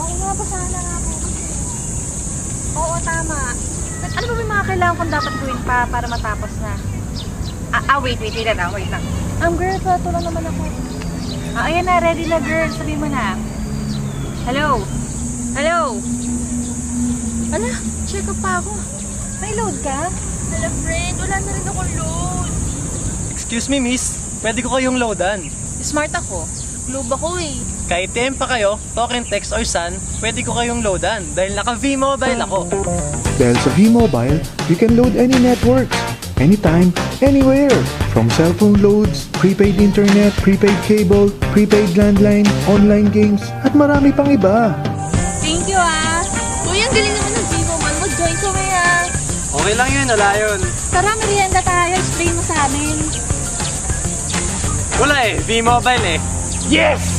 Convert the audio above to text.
Oo nga, basahan na nga po. Oo, tama. Ano ba may mga kailangan kong dapat gawin pa para matapos na? Wait lang. Girl, pato lang naman ako. Ayan na, ready na girl. Sabihin mo na. Hello? Hello? Ala, check up pa ako. May load ka? Wala friend, wala na rin akong load. Excuse me, miss. Pwede ko kayong loadan. Smart ako. Globe ako eh. Kahit TM pa kayo, talk and text or sun, pwede ko kayong loadan dahil naka V-Mobile ako. Dahil sa V-Mobile, you can load any network, anytime, anywhere. From cellphone loads, prepaid internet, prepaid cable, prepaid landline, online games, at marami pang iba. Thank you Uy, ang galing naman ng Vivo man. Mag-join kami Okay lang yun, wala yun. Tara, merienda tayo. Explain mo sa amin. Wala V-Mobile Yes!